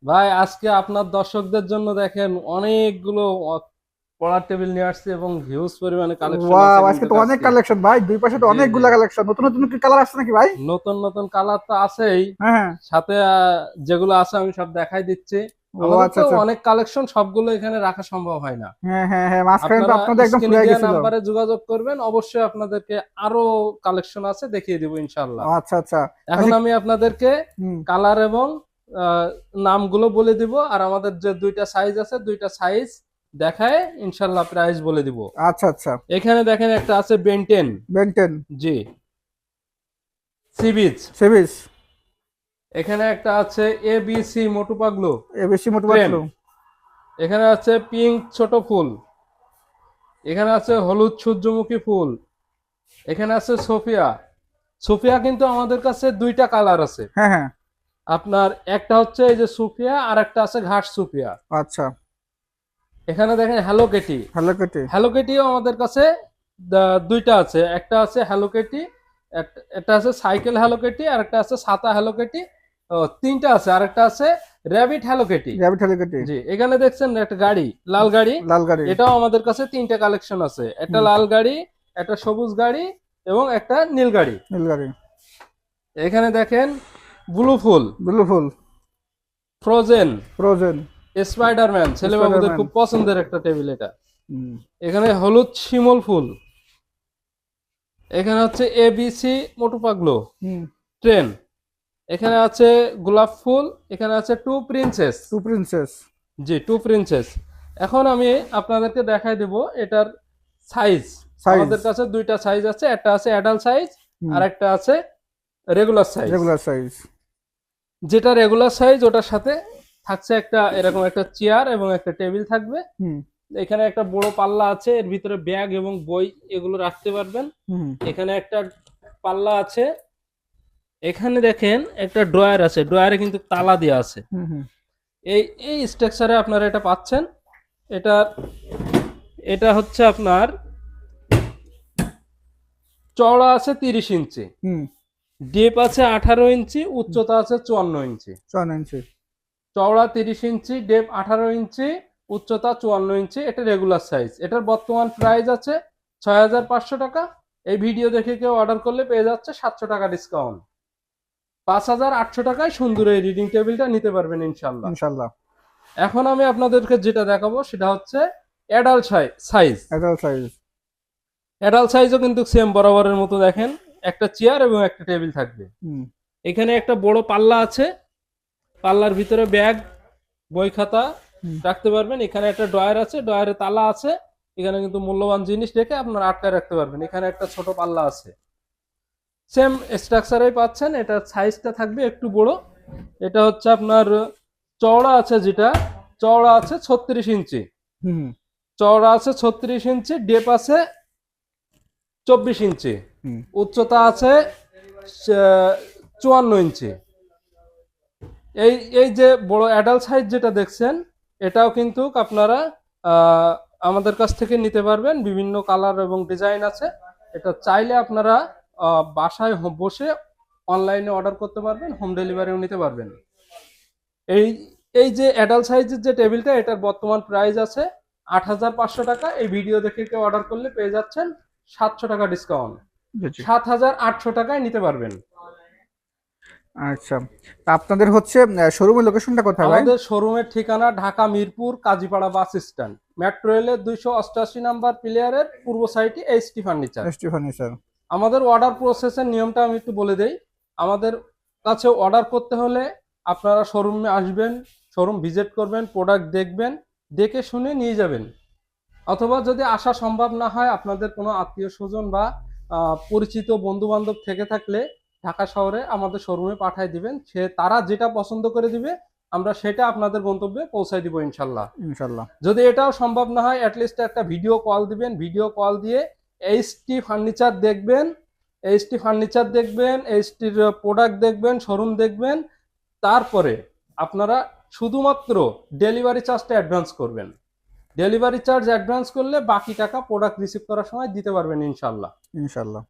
ভাই আজকে আপনার দর্শকদের জন্য দেখেন অনেকগুলো পড়ার টেবিল নিয়ে আসছে এবং হিউজ পরিমাণে কালেকশন আছে ওয়াও, আজকে কিন্তু তো অনেক আজকে। কালেকশন ভাই, দুই পাশে তো জি জি, অনেকগুলা কালেকশন। নতুন নতুন কি কালার আসছে নাকি ভাই? নতুন নতুন কালার তো আছেই, হ্যাঁ হ্যাঁ। সাথে যেগুলো আছে আমি সব দেখাই দিচ্ছি। ও আমাদের আচ্ছা তো আচ্ছা। অনেক কালেকশন, সবগুলো এখানে রাখা সম্ভব হয় না। হ্যাঁ হ্যাঁ হ্যাঁ, মাঝখানে তো আপনারা আপনাদের একদম স্ক্রিনে ফুরাই দেওয়া গেছিল। নাম্বারে যোগাযোগ করবেন, অবশ্যই আপনাদেরকে আরো কালেকশন আছে দেখিয়ে দিব ও ইনশাল্লাহ। আচ্ছা আচ্ছা। এখন আচ্ছা। আমি আপনাদেরকে হুম। কালার এবং আহ, নামগুলো বলে দিব, আর আমাদের যে দুইটা সাইজ আছে দুইটা সাইজ দেখায় ইনশাল্লাহ প্রাইস বলে দিব। আচ্ছা আচ্ছা। এখানে দেখেন একটা আছে বেনটেন। বেন্টেন। জি, সিবিচ। সেভিস। এখানে একটা আছে এবিসি মোটু পাগলু এ বেশি মোটো ট্রেন। পাতলু। এখানে আছে পিঙ্ক ছোট ফুল। এখানে আছে হলুদ সূর্যমুখী ফুল। এখানে আছে সোফিয়া। সোফিয়া কিন্তু আমাদের কাছে দুইটা কালার আছে। হ্যাঁ হ্যাঁ। আপনার একটা হচ্ছে এই যে সুফিয়া, আর একটা আছে ঘাস সুফিয়া। আচ্ছা। এখানে দেখেন হ্যালো কেটি। হ্যালো কেটে। হ্যালো কেটিও আমাদের কাছে দুইটা আছে, একটা আছে হ্যালো কেটি, একটা আছে সাইকেল হ্যালো কেটি, আর একটা আছে ছাতা হ্যালো কেটি। ও, তিনটা আছে, আর একটা আছে র্যাবিট হ্যালো কেটি। র্যাবিট হ্যালো কেটে। জি, এখানে দেখছেন একটা গাড়ি, লাল গাড়ি। লাল গাড়ি। এটাও আমাদের কাছে তিনটা কালেকশন আছে, একটা হুম। লাল গাড়ি, একটা সবুজ গাড়ি এবং একটা নীল গাড়ি। নীল গাড়ি। এখানে দেখেন ব্লু ফুল, ব্লু ফুল। Frozen, Frozen. স্পাইডারম্যান, ছেলে বাবুদের স্পাইডারম্যান। খুব পছন্দের একটা টেবিল এটা। হুম। এখানে হলুদ শিমুল ফুল। এখানে হচ্ছে এবিসি মোটু পাগলো হুম। ট্রেন। এখানে আছে গোলাপ ফুল। এখানে আছে টু প্রিন্সেস। Two princess. জি, টু প্রিন্সেস। এখন আমি আপনাদেরকে দেখাই দেব এটার সাইজ। সাইজ। আমাদের কাছে দুইটা সাইজ আছে, একটা আছে অ্যাডাল্ট সাইজ, হুম। আর একটা আছে রেগুলার সাইজ। Regular size. যেটা রেগুলার সাইজ ওটার সাথে থাকছে একটা এরকম একটা চেয়ার এবং একটা টেবিল থাকবে। হুম। এখানে একটা বড় পাল্লা আছে, এর ভিতরে ব্যাগ এবং বই এগুলো রাখতে পারবেন। হুম। এখানে একটা পাল্লা আছে। এখানে দেখেন একটা ড্রয়ার আছে, ড্রয়ারে কিন্তু তালা দেওয়া আছে। হুম। হুম। এই এই স্ট্রাকচারে আপনারা এটা পাচ্ছেন। এটা এটা হচ্ছে আপনার চওড়া আছে 30 ইঞ্চি, হুম। ডিপ আছে 18 ইঞ্চি, উচ্চতা আছে 54 ইঞ্চি। 4 ইঞ্চি। চওড়া 30 ইঞ্চি, ডেপ 18 ইঞ্চি, উচ্চতা 54 ইঞ্চি। এটা রেগুলার সাইজ। এটার বর্তমান প্রাইস আছে 6500 টাকা। এই ভিডিও দেখে কেউ অর্ডার করলে পেয়ে যাচ্ছে 700 টাকা ডিসকাউন্ট। 5800 টাকায় সুন্দর এই রিডিং টেবিলটা নিতে পারবেন ইনশাল্লাহ। ইনশাল্লাহ। এখন আমি আপনাদেরকে যেটা দেখাবো সেটা হচ্ছে adult size. Adult size. Adult সাইজও কিন্তু সেম বরাবরের মতো দেখেন, একটা চেয়ার এবং একটা টেবিল থাকবে। হুম। এখানে একটা বড় পাল্লা আছে, পাল্লার ভিতরে ব্যাগ, বই খাতা হুম। রাখতে পারবেন। এখানে একটা ড্রয়ার আছে, ড্রয়ারে তালা আছে। এখানে কিন্তু মূল্যবান জিনিস রেখে আপনারা আটকায় রাখতে পারবেন। এখানে একটা ছোট পাল্লা আছে, সেম স্ট্রাকচারেই পাচ্ছেন। এটার সাইজটা থাকবে একটু বড়। এটা হচ্ছে আপনার চওড়া আছে, যেটা চওড়া আছে 36 ইঞ্চি। হুম। চওড়া আছে 36 ইঞ্চি, ডেপ আছে 24 ইঞ্চি, হুম। উচ্চতা আছে 54 ইঞ্চি। এই এই যে বড় অ্যাডাল্ট সাইজ যেটা দেখছেন, এটাও কিন্তু আপনারা আহ, আমাদের কাছ থেকে নিতে পারবেন। বিভিন্ন কালার এবং ডিজাইন আছে। এটা চাইলে আপনারা বাসায় বসে অনলাইনে অর্ডার করতে পারবেন, হোম ডেলিভারিও নিতে পারবেন। এই এই যে অ্যাডাল্ট সাইজের যে টেবিলটা, এটার বর্তমান প্রাইস আছে 8500 টাকা। এই ভিডিও দেখে কেউ অর্ডার করলে পেয়ে যাচ্ছেন 700 টাকা ডিসকাউন্ট। বুঝছি। 7800 টাকায় নিতে পারবেন। আচ্ছা। তা আপনাদের হচ্ছে শোরুমের লোকেশনটা কোথায় ভাই? আমাদের শোরুমের ঠিকানা Dhaka Mirpur Kazipara bus stand, metro রেলের 288 নাম্বার প্লেয়ারের পূর্ব সাইডে এইচটি ফার্নিচার। ST furniture. আমাদের অর্ডার প্রসেসের নিয়মটা আমি একটু বলে দেই। আমাদের কাছে অর্ডার করতে হলে আপনারা শোরুমে আসবেন, শোরুম ভিজিট করবেন, প্রোডাক্ট দেখবেন, দেখে শুনে নিয়ে যাবেন। অথবা যদি আসা সম্ভব না হয়, আপনাদের কোনো আত্মীয় স্বজন বা পরিচিত বন্ধু বান্ধব থেকে থাকলে ঢাকা শহরে আমাদের শোরুমে পাঠিয়ে দিবেন। তারা যেটা পছন্দ করে দিবে আমরা সেটা আপনাদের গন্তব্যে পৌঁছায় দিব ইনশাল্লাহ। ইনশাল্লাহ। যদি এটাও সম্ভব না হয়, অ্যাটলিস্ট একটা ভিডিও কল দিবেন। ভিডিও কল দিয়ে এইচটি ফার্নিচার দেখবেন, এইচটির প্রোডাক্ট দেখবেন, শোরুম দেখবেন। তারপরে আপনারা শুধুমাত্র ডেলিভারি চার্জটা অ্যাডভান্স করবেন। ডেলিভারি চার্জ অ্যাডভান্স করলে বাকি টাকা প্রোডাক্ট রিসিভ করার সময় দিতে পারবেন ইনশাল্লাহ। ইনশাল্লাহ।